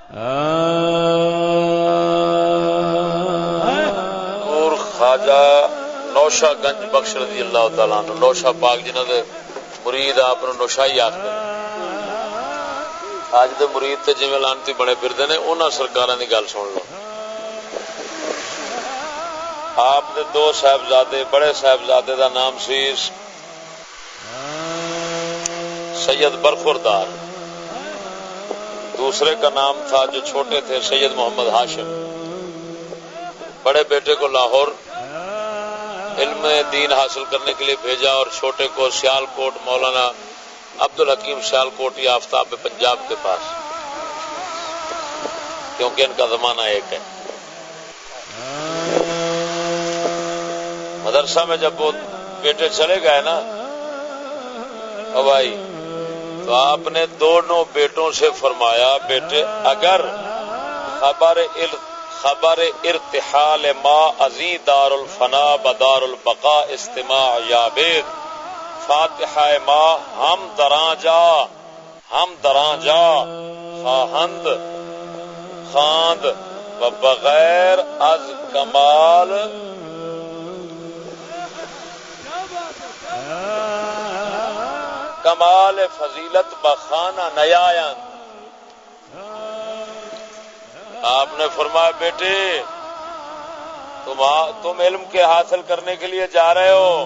اور خواجہ نوشا گنج بخش رضی اللہ تعالیٰ عنہ، نوشا پاک جنہوں دے مرید آپ نوشائی آخر اج دے مرید تے جویں لانتی بنے پھردے نے انہاں سرکاراں دی گل سن لو. آپ دے دو صاحبزادے، بڑے صاحبزادے دا نام سی سید برخوردار، دوسرے کا نام تھا جو چھوٹے تھے سید محمد ہاشم. بڑے بیٹے کو لاہور علم دین حاصل کرنے کے لیے بھیجا اور چھوٹے کو سیال کوٹ مولانا عبد الحکیم سیال کوٹی آفتاب پنجاب کے پاس، کیونکہ ان کا زمانہ ایک ہے. مدرسہ میں جب وہ بیٹے چلے گئے نا او بھائی، تو آپ نے دونوں بیٹوں سے فرمایا بیٹے اگر خبر ارتحال ما ازی دار الفنا بدار البقاء استماع یابید فاتحہ ما ہم دراں جا خواہند خواند و بغیر از کمال فضیلت بخانہ نیاین. آپ نے فرمایا بیٹے تم علم کے حاصل کرنے کے لیے جا رہے ہو،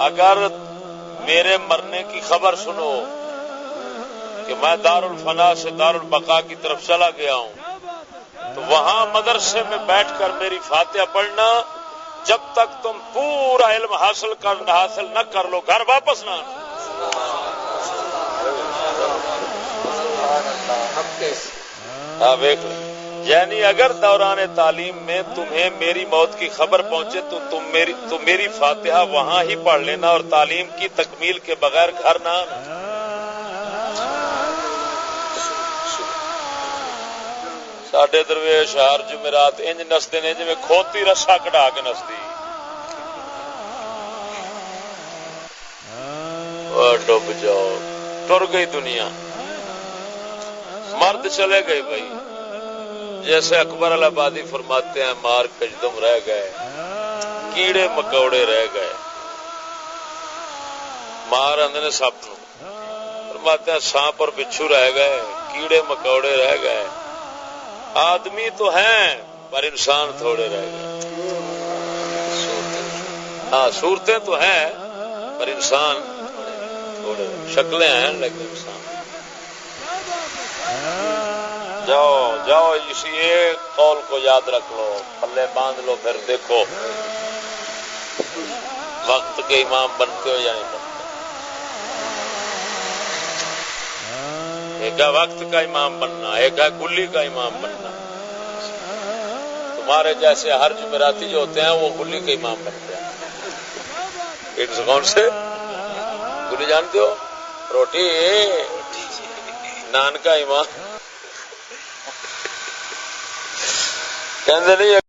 اگر میرے مرنے کی خبر سنو کہ میں دار الفنا سے دار البقاء کی طرف چلا گیا ہوں تو وہاں مدرسے میں بیٹھ کر میری فاتحہ پڑھنا، جب تک تم پورا علم حاصل نہ کر لو گھر واپس نہ آنا. یعنی اگر دوران تعلیم میں تمہیں میری موت کی خبر پہنچے تو میری فاتحہ وہاں ہی پڑھ لینا اور تعلیم کی تکمیل کے بغیر گھر نہ آنا. ساڈے درویش ہر جمعرات انج نسدے نے جویں کھوتی رسا کٹا کے نسدی. ڈب جاؤ، ٹر گئی دنیا، مرد چلے گئے بھائی. جیسے اکبر الآبادی فرماتے ہیں مار کجدم رہ گئے، کیڑے مکوڑے رہ گئے. مار اندر سپ نو فرماتے ہیں سانپ اور بچھو رہ گئے، کیڑے مکوڑے رہ گئے. آدمی تو ہیں پر انسان تھوڑے رہ گئے. ہاں صورتیں تو ہیں پر انسان تھوڑے، شکلیں ہیں لیکن انسان. جاؤ اسی ایک قول کو یاد رکھ لو، پلے باندھ لو، پھر دیکھو وقت کے امام بنتے ہو یا نہیں بنتے. ایک ہے وقت کا امام بننا، ایک ہے گلی کا امام بننا. تمہارے جیسے ہر جمعراتی جو ہوتے ہیں وہ گلی کے امام بنتے ہیں. کون سے گلی جانتے ہو؟ روٹی نان کا امام. کہندے نہیں